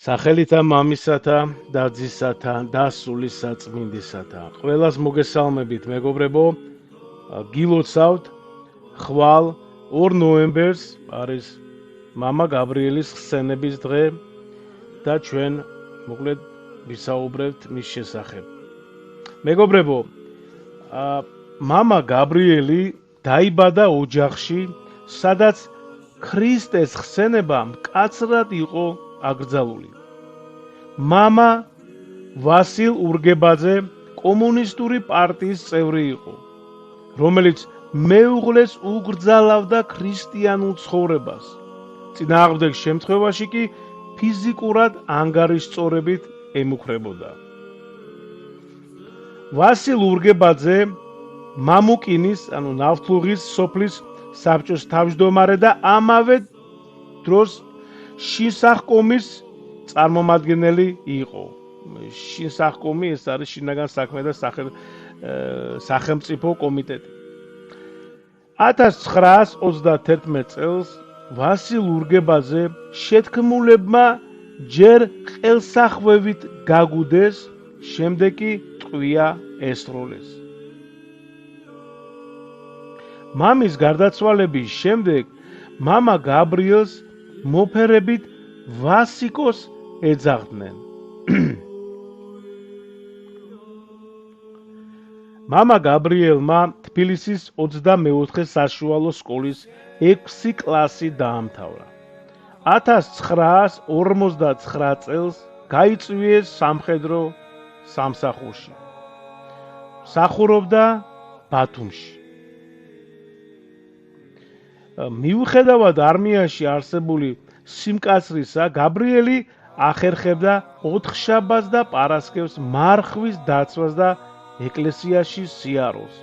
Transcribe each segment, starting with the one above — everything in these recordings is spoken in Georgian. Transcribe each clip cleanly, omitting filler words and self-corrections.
სახელითა მამისათა და ძისათა და სულის საწმინდისათა. ყველას მოგესალმებით, მეგობრებო. გილოცავთ ხვალ 2 ნოემბერს არის მამა გაბრიელის ხსენების დღე და ჩვენ მოკლედ ვისაუბრებთ მის შესახებ. მეგობრებო, მამა გაბრიელი დაიბადა ოჯახში, სადაც ქრისტეს ხსენება მკაცრად იყო აკრძალული. მამა ვასილ ურგებაძე კომუნისტური პარტიის წევრი იყო, რომელიც მეუღლეს უგრძალავდა ქრისტიანულ ცხოვრებას. წინააღმდეგ შემთხვევაში კი ფიზიკურად ანგარიშწორებით ემუქრებოდა. ვასილ ურგებაძე მამუკინის, ანუ ნავთლუღის სოფლის საბჭოს თავმჯდომარე და ამავე დროს შინსახკომის წარმომადგენელი იყო. შინსახკომი ეს არის შინაგან საქმე და სახელმწიფო კომიტეტი. 1931 წელს ვასილ ურგებაძე შეთქმულებმა ჯერ ყელსახვევით გაგუდეს, შემდეგ კი ტყვია ესროლეს. მამის გარდაცვალების შემდეგ მამა გაბრიელს მოფერებით ვასიკოს ეძახდნენ. მამა გაბრიელმა თბილისის 24 საშუალო სკოლის 6 კლასი დაამთავრა. 1959 წელს გაიწვიეს სამხედრო სამსახურში. მსახურობდა ბათუმში. მიუხედავად არმიაში არსებული სიმკაცრისა, გაბრიელი ახერხებდა ოთხშაბათს და პარასკევს მარხვის დაცვას და ეკლესიაში სიაროს.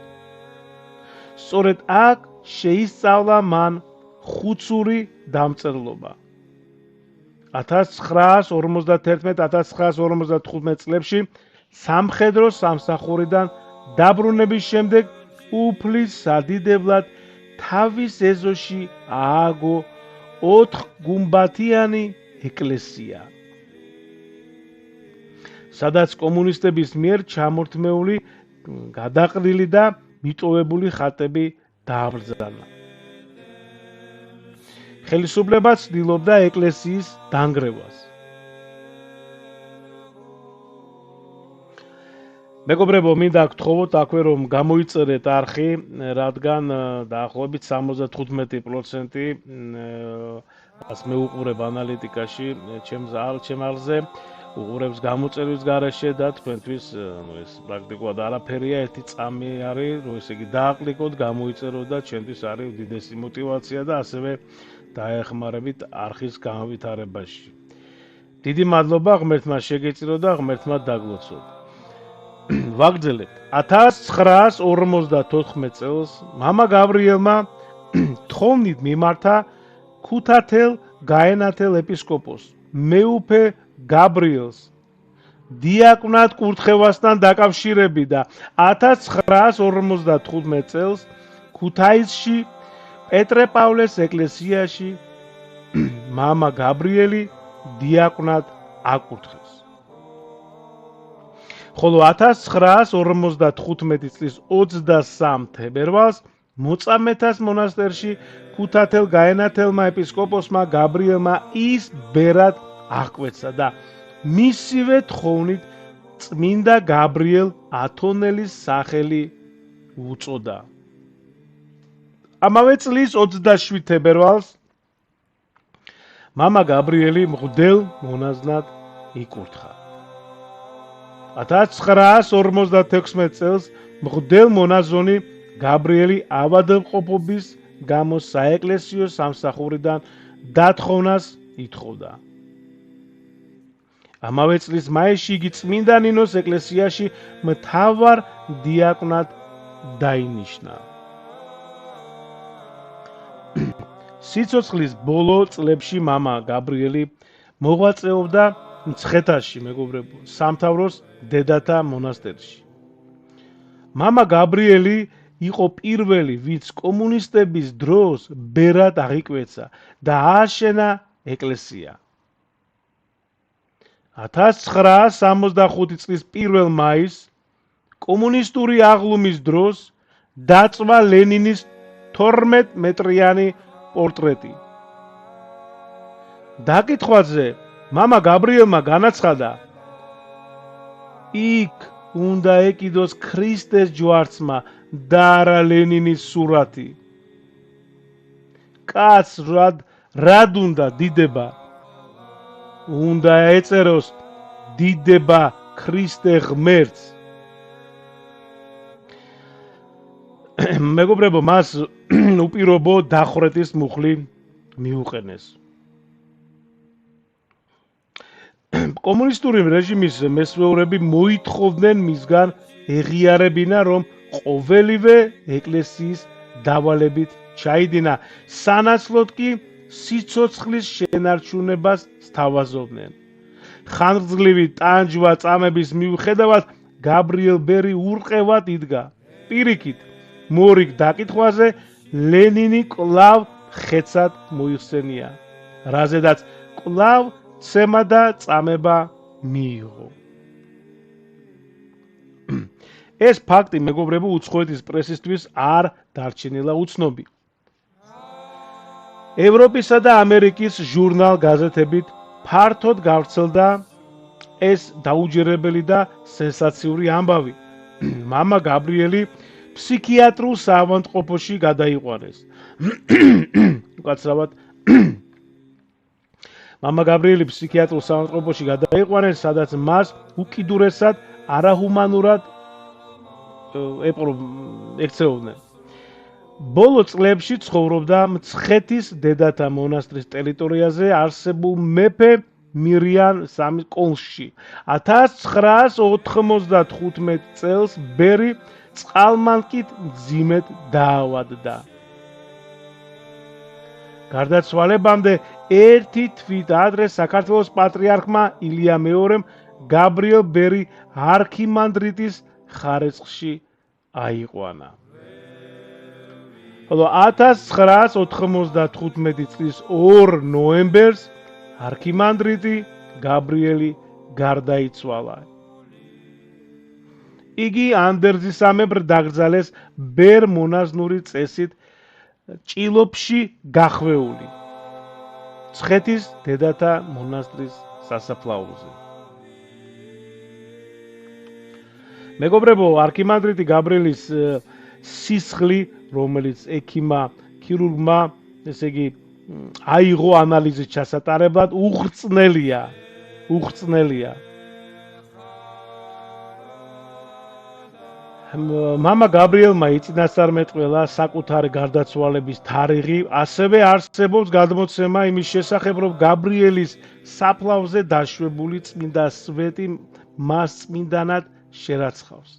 სწორედ აქ შეისწავლა მან ხუცური დამწერლობა. 1951-1955 წლებში სამხედრო სამსახურიდან დაბრუნების შემდეგ უფლის სადიდებლად თავის ეზოში ააგო 4 გუმბათიანი ეკლესია, სადაც კომუნისტების მიერ ჩამორთმეული გადაყრილი და მიტოვებული ხატები დააბრძანა. ხელისუფლება ცდილობდა ეკლესიის დანგრევას. მეგობრებო, მინდა გთხოვოთ აქვე რომ გამოიწერეთ არხი, რადგან დაახლოებით 75% ას მეუყურებ ანალიტიკაში ჩემს არხზე, უყურებს გამოწერვის გარეშე და თქვენთვის ეს პრაქტიკულად არაფერია, ერთი წამი არის, რომ ესე იგი დააკლიკოთ, გამოიწეროთ და ჩვენთვის არის უდიდესი мотиваცია და ასევე დაეხმარებით არხის განვითარებაში. დიდი მადლობა ღმერთმა შეგეწირო და ღმერთმა დაგლოცოთ. ვაგრძელებთ. 1954 წელს მამა გაბრიელმა თხოვნით მიმართა ქუთათელ გაენათელ ეპისკოპოსს მეუფე გაბრიელს დიაკვნად კურთხევასთან დაკავშირებით და 1955 წელს ქუთაისში პეტრე-პავლეს ეკლესიაში მამა გაბრიელი დიაკვნად აკურთხეს. ხოლო 1955 წლის 23 თებერვალს მოწამეთას მონასტერში ქუთათელ გაენათელმა ეპისკოპოსმა გაბრიელმა ის ბერად აღკვეცა და მისივე თხოვნით წმინდა გაბრიელ ათონელის სახელი უწოდა. ამავე წლის 27 თებერვალს მამა გაბრიელი მღვდელ მონაზვნად იკურთხა. 1956 წელს მღვდელ მონაზონი გაბრიელი ავადმყოფობის გამო საეკლესიო სამსახურიდან დათხოვნას ითხოვდა. ამავე წლის მაისში იგი წმინდა ნინოს ეკლესიაში მთავარ დიაკვნად დაინიშნა. სიცოცხლის ბოლო წლებში მამა გაბრიელი მოღვაწეობდა მცხეთაში, მეგობრებო, სამთავროს დედათა მონასტერში. მამა გაბრიელი იყო პირველი, ვინც კომუნისტების დროს ბერად აღიკვეცა და ააშენა ეკლესია. 1965 წლის 1 მაისს კომუნისტური აღლუმის დროს დაწვა ლენინის 12 მეტრიანი პორტრეტი. დაკითხვაზე მამა გაბრიელმა განაცხადა: იქ უნდა ეკიდოს ქრისტეს ჯვარცმა და არა ლენინის სურათი. კაცს რად უნდა დიდება? უნდა ეწეროს დიდება ქრისტე ღმერთს. მეგობრებო, მას უპირობო დახვრეტის მუხლი მიუყენეს. კომუნისტური რეჟიმის მესვეურები მოითხოვდნენ მისგან ეღიარებინა, რომ ყოველივე ეკლესიის დავალებით ჩაიდინა, სანაცვლოდ კი სიცოცხლის შენარჩუნებას სთავაზობდნენ. ხანგრძლივი ტანჯვა წამების მიუხედავად გაბრიელ ბერი ურყევად იდგა. პირიქით, მორიგ დაკითხვაზე ლენინი კვლავ ხეცად მოიხსენია, რაზედაც კვლავ ცემა და წამება მიიღო. ეს ფაქტი, მეგობრებო, უცხოეთის პრესისთვის არ დარჩენილა უცნობი. ევროპისა და ამერიკის ჟურნალ-გაზეთებით ფართოდ გავრცელდა ეს დაუჯერებელი და სენსაციური ამბავი. მამა გაბრიელი ფსიქიატრულ საავადმყოფოში გადაიყვანეს. უკაცრავად მამა გაბრიელი ფსიქიატრულ საავადმყოფოში გადაიყვანეს, სადაც მას უკიდურესად არაჰუმანურად ექცეუდნენ. ბოლო წლებში ცხოვრობდა მცხეთის დედათა მონასტრის ტერიტორიაზე არსებულ მეფე მირიან სამის კოლხში. 1995 წელს ბერი წყალმანკით მძიმედ დაავადდა. გარდაცვალებამდე ერთი თვით ადრე საქართველოს პატრიარქმა ილია მეორემ გაბრიელ ბერი არქიმანდრიტის ხარისხში აიყვანა. ხოლო 1995 წლის 2 ნოემბერს არქიმანდრიტი გაბრიელი გარდაიცვალა. იგი ანდერძისამებრ დაკრძალეს ბერ მონაზნური წესით ჭილოფში გახვეული, მცხეთის დედათა მონასტრის სასაფლაოზე. მეგობრებო, არქიმანდრიტი გაბრიელის სისხლი, რომელიც ექიმმა, ქირურგმა, ესე იგი, აიღო ანალიზის ჩასატარებლად, უხრწნელია. მამა გაბრიელმა იწინასწარმეტყველა საკუთარი გარდაცვალების თარიღი, ასევე არსებობს გადმოცემა იმის შესახებ, რომ გაბრიელის საფლავზე დაშვებული წმინდა სვეტი მას წმინდანად შერაცხავს.